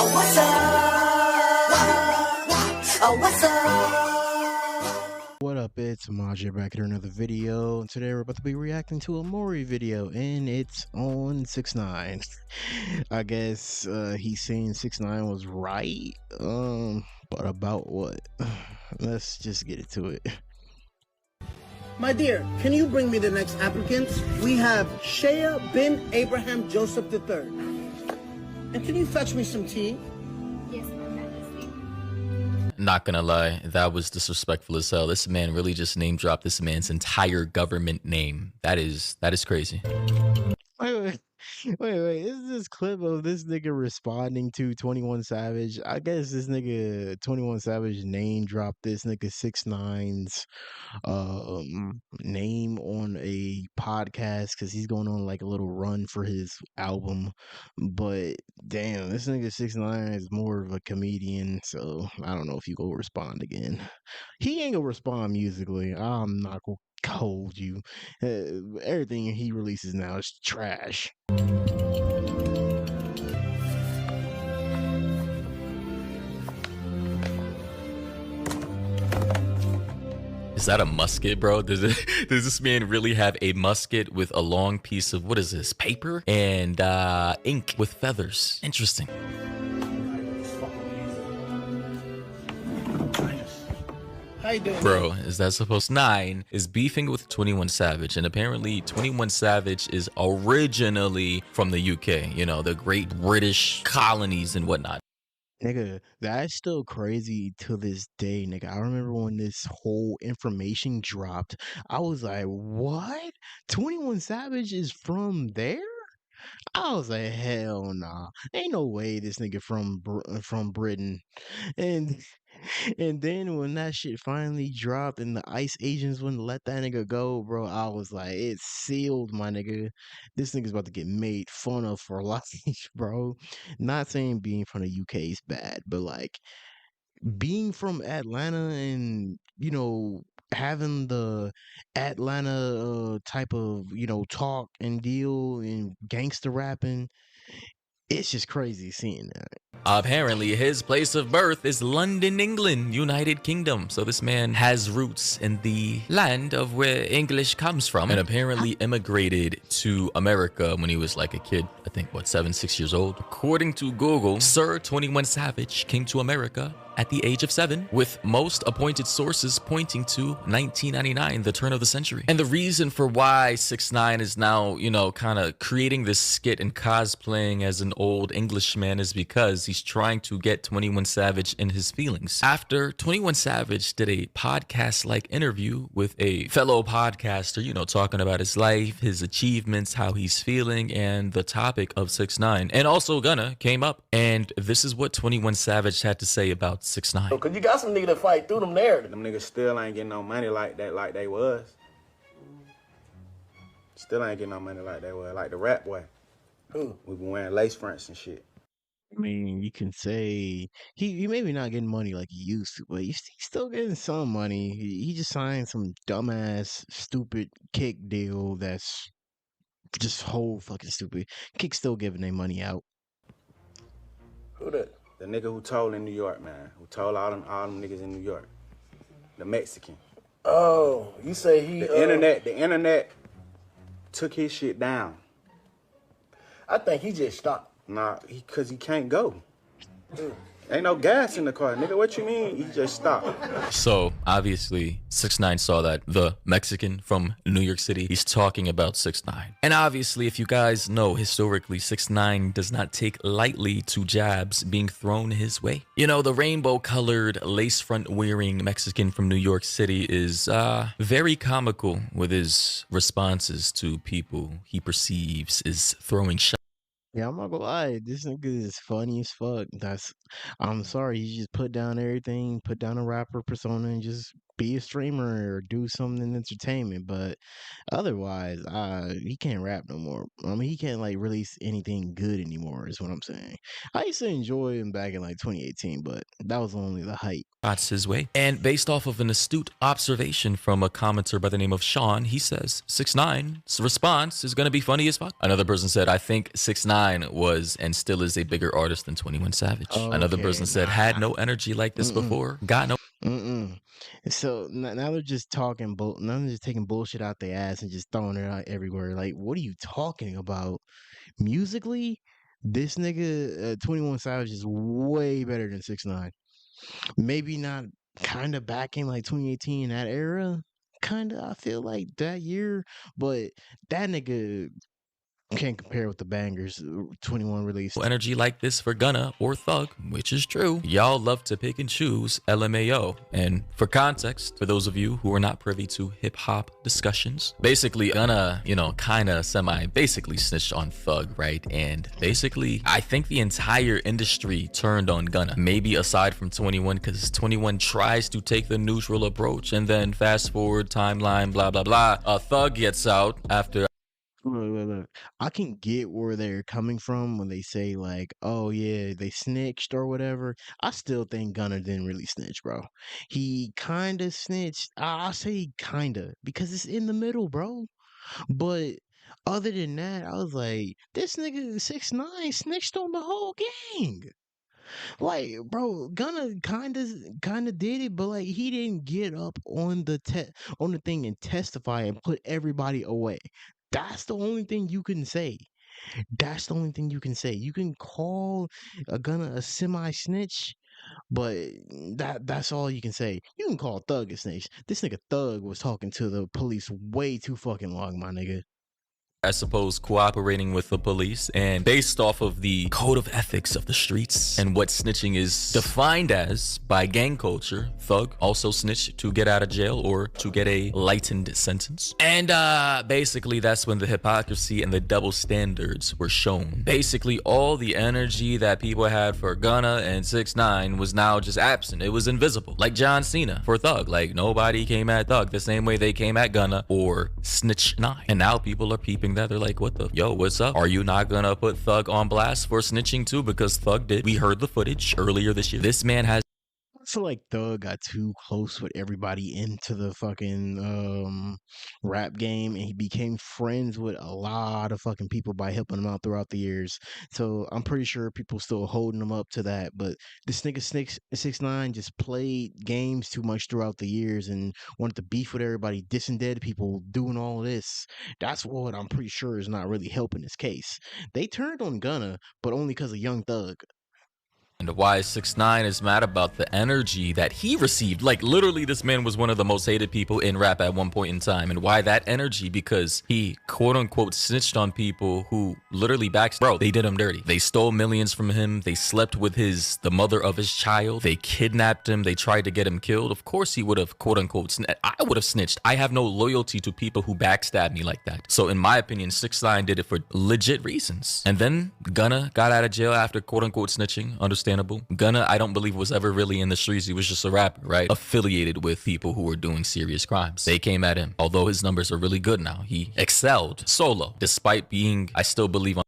Oh, what's up? Oh, what's up? What up, it's Majid back here another video, and today we're about to be reacting to a Maury video, and it's on 6ix9ine. I guess he's saying 6ix9ine was right, but about what? Let's just get into it. My dear, can you bring me the next applicants? We have Shea bin Abraham Joseph III. And can you fetch me some tea? Yes, Your Majesty. Not gonna lie, that was disrespectful as hell. This man really just name dropped this man's entire government name. That is crazy. Wait, is this clip of this nigga responding to 21 Savage? I guess this nigga 21 Savage name dropped this nigga 6ix9ine's name on a podcast because he's going on like a little run for his album. But damn, this nigga 6ix9ine is more of a comedian, so I don't know if you go respond again. He ain't gonna respond musically. I'm not gonna hold you. Everything he releases now is trash. Is that a musket, bro? Does this man really have a musket with a long piece of, what is this, paper? And ink with feathers. Interesting. How you doing? Bro, is that supposed? 9 is beefing with 21 Savage, and apparently 21 Savage is originally from the UK, you know, the great British colonies and whatnot. Nigga, that's still crazy to this day, nigga. I remember when this whole information dropped, I was like, what? 21 Savage is from there? I was like, hell nah. Ain't no way this nigga from Britain. And and then when that shit finally dropped and the ICE agents wouldn't let that nigga go, bro, I was like, it's sealed, my nigga. This nigga's about to get made fun of for life, bro. Not saying being from the UK is bad, but like being from Atlanta and, you know, having the Atlanta type of, you know, talk and deal and gangster rapping, it's just crazy seeing that. Apparently, his place of birth is London, England, United Kingdom. So this man has roots in the land of where English comes from, and apparently immigrated to America when he was like a kid. I think, what, 7, 6 years old? According to Google, Sir 21 Savage came to America at the age of 7, with most appointed sources pointing to 1999, the turn of the century. And the reason for why 6ix9ine is now, you know, kind of creating this skit and cosplaying as an old Englishman is because he's trying to get 21 Savage in his feelings. After 21 Savage did a podcast-like interview with a fellow podcaster, you know, talking about his life, his achievements, how he's feeling, and the topic of 6ix9ine. And also Gunna came up, and this is what 21 Savage had to say about 6ix9ine. Cause you got some nigga to fight through them narratives. Them niggas still ain't getting no money like that, like they was. Still ain't getting no money like they was, like the rap boy. Who? We been wearing lace fronts and shit. I mean, you can say he maybe not getting money like he used to, but he's still getting some money. He just signed some dumbass, stupid Kick deal that's just whole fucking stupid. Kick still giving their money out. Who that? The nigga who told in New York, man. Who told all them niggas in New York. The Mexican. Oh, you say he... The internet took his shit down. I think he just stopped. Nah, cause he can't go. Ain't no gas in the car, nigga. What you mean? He just stopped. So obviously 6ix9ine saw that the Mexican from New York City, he's talking about 6ix9ine. And obviously, if you guys know historically, 6ix9ine does not take lightly to jabs being thrown his way. You know, the rainbow colored lace front wearing Mexican from New York City is very comical with his responses to people he perceives is throwing shots. Yeah, I'm not gonna lie, this nigga is funny as fuck. I'm sorry, he just put down everything, put down a rapper persona, and just be a streamer or do something in entertainment, but otherwise, he can't rap no more. I mean, he can't like release anything good anymore. Is what I'm saying. I used to enjoy him back in like 2018, but that was only the hype. Shots his way. And based off of an astute observation from a commenter by the name of Sean, he says 6ix9ine's response is going to be funny as fuck. Another person said, I think 6ix9ine was and still is a bigger artist than 21 Savage. Another person said, had no energy like this before. Got no. So now they're just talking. Now they're just taking bullshit out their ass and just throwing it out everywhere. Like, what are you talking about? Musically, this nigga 21 Savage is way better than 6ix9ine. Maybe not kind of back in like 2018, that era. Kind of, I feel like that year, but that nigga can't compare with the bangers 21 released. Energy like this for Gunna or Thug, which is true. Y'all love to pick and choose LMAO. And for context, for those of you who are not privy to hip-hop discussions, basically Gunna, you know, kind of basically snitched on Thug, right? And basically, I think the entire industry turned on Gunna. Maybe aside from 21, because 21 tries to take the neutral approach, and then fast forward timeline, blah, blah, blah. Thug gets out after. Look. I can get where they're coming from when they say like, oh yeah, they snitched or whatever. I still think Gunna didn't really snitch, bro. He kind of snitched. I'll say kind of because it's in the middle, bro. But other than that, I was like, this nigga 6ix9ine snitched on the whole gang. Like, bro, Gunna kind of did it, but like he didn't get up on the thing and testify and put everybody away. That's the only thing you can say. That's the only thing you can say. You can call a Gunna a semi-snitch, but that's all you can say. You can call Thug a snitch. This nigga Thug was talking to the police way too fucking long, my nigga. I suppose cooperating with the police, and based off of the code of ethics of the streets and what snitching is defined as by gang culture, Thug also snitched to get out of jail or to get a lightened sentence. And basically that's when the hypocrisy and the double standards were shown. Basically all the energy that people had for Gunna and 6ix9ine was now just absent. It was invisible. Like John Cena for Thug. Like nobody came at Thug the same way they came at Gunna or Snitch9. And now people are peeping that. They're like, what the yo, what's up? Are you not gonna put Thug on blast for snitching too? Because Thug did. We heard the footage earlier this year. This man has. I feel like Thug got too close with everybody into the fucking rap game, and he became friends with a lot of fucking people by helping them out throughout the years. So I'm pretty sure people still holding him up to that. But this nigga 6ix9ine just played games too much throughout the years and wanted to beef with everybody, dissing dead people, doing all this. That's what I'm pretty sure is not really helping his case. They turned on Gunna, but only because of Young Thug. And why 6ix9ine is mad about the energy that he received. Like literally this man was one of the most hated people in rap at one point in time. And why that energy? Because he quote unquote snitched on people who literally bro, they did him dirty. They stole millions from him. They slept with the mother of his child. They kidnapped him. They tried to get him killed. Of course he would have quote unquote I would have snitched. I have no loyalty to people who backstab me like that. So in my opinion, 6ix9ine did it for legit reasons. And then Gunna got out of jail after quote unquote snitching. Understandable. Gunna, I don't believe was ever really in the streets. He was just a rapper, right? Affiliated with people who were doing serious crimes. They came at him. Although his numbers are really good now, he excelled solo, despite being, I still believe on.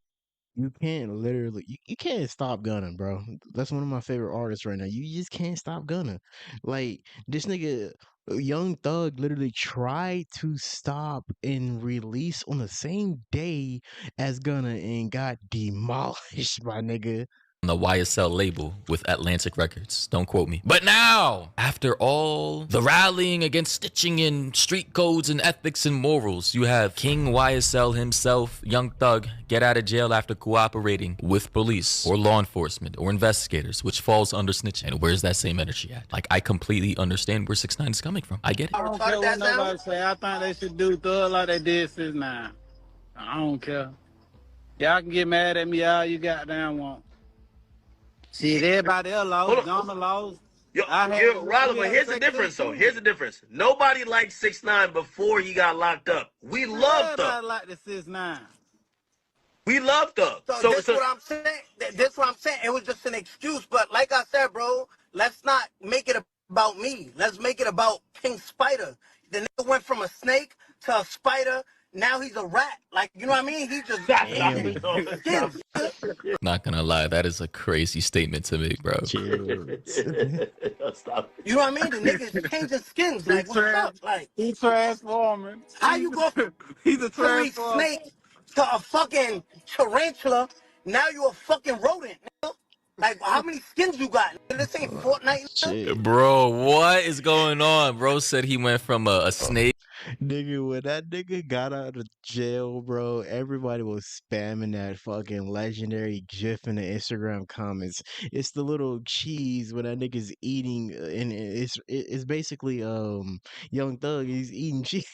You can't literally, you can't stop Gunna, bro. That's one of my favorite artists right now. You just can't stop Gunna. Like, this nigga, Young Thug, literally tried to stop and release on the same day as Gunna and got demolished, my nigga. The YSL label with Atlantic Records. Don't quote me. But now, after all the rallying against snitching and street codes and ethics and morals, you have King YSL himself, Young Thug, get out of jail after cooperating with police or law enforcement or investigators, which falls under snitching. And where's that same energy at? Like, I completely understand where 6ix9ine is coming from. I get it. I don't care what nobody say. I think they should do Thug like they did 6ix9ine. I don't care. Y'all can get mad at me all you goddamn want. See, everybody else lost, Gunna lost. Riley, but here's the difference, though. Here's the difference. Nobody liked 6ix9ine before he got locked up. We loved Thug. Everybody liked the 6ix9ine. We loved Thug. So that's what I'm saying. That's what I'm saying. It was just an excuse. But like I said, bro, let's not make it about me. Let's make it about King a spider. Now he's a rat. Like, you know what I mean? He just Damn. skins. Not gonna lie, that is a crazy statement to make, bro. Stop. You know what I mean? The niggas changing skins. Like, what's up? Like, He's transforming. how you go He's a from a transformer. snake to a fucking tarantula? Now you a fucking rodent, nigga. Like, how many skins you got? This ain't Fortnite, nigga. Shit. Bro, what is going on? Bro said he went from a snake. Nigga, when that nigga got out of jail, bro, everybody was spamming that fucking legendary GIF in the Instagram comments. It's the little cheese when that nigga's eating, and it's basically Young Thug. He's eating cheese.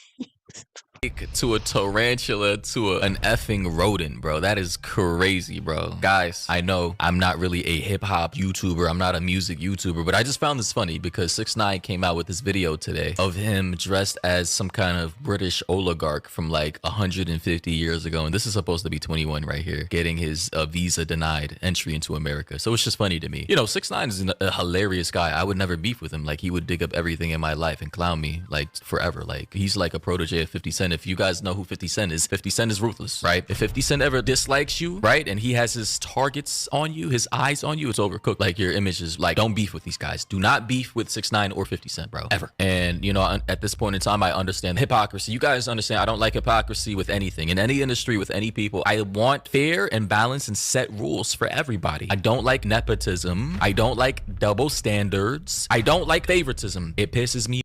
To a tarantula to an effing rodent, bro. That is crazy, bro. Guys, I know I'm not really a hip-hop YouTuber. I'm not a music YouTuber, but I just found this funny because 6ix9ine came out with this video today of him dressed as some kind of British oligarch from like 150 years ago. And this is supposed to be 21 right here, getting his visa denied entry into America. So it's just funny to me. You know, 6ix9ine is a hilarious guy. I would never beef with him. Like, he would dig up everything in my life and clown me like forever. Like, he's like a protege of 50 Cent. If you guys know who 50 Cent is, 50 Cent is ruthless, right? If 50 Cent ever dislikes you, right, and he has his targets on you, his eyes on you, it's overcooked. Like, your image is like, don't beef with these guys. Do not beef with 6ix9ine or 50 Cent, bro, ever. And, you know, at this point in time, I understand hypocrisy. You guys understand I don't like hypocrisy with anything. In any industry, with any people, I want fair and balance and set rules for everybody. I don't like nepotism. I don't like double standards. I don't like favoritism. It pisses me.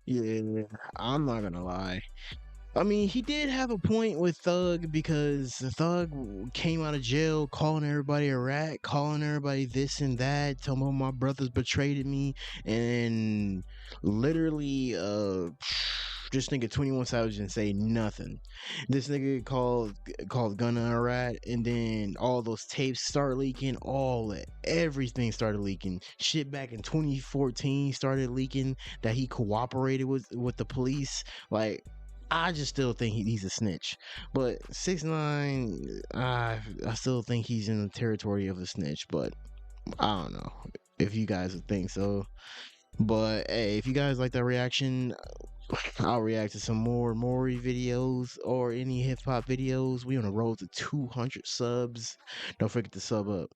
Yeah, I'm not gonna lie. I mean, he did have a point with Thug because Thug came out of jail calling everybody a rat, calling everybody this and that, telling me my brothers betrayed me, and literally, this nigga 21 Savage didn't say nothing. This nigga called Gunna a rat, and then all those tapes start leaking, everything started leaking. Shit back in 2014 started leaking that he cooperated with the police. Like, I just still think he's a snitch. But 6ix9ine, I still think he's in the territory of a snitch. But I don't know if you guys would think so. But hey, if you guys like that reaction, I'll react to some more Maury videos or any hip hop videos. We on the road to 200 subs. Don't forget to sub up.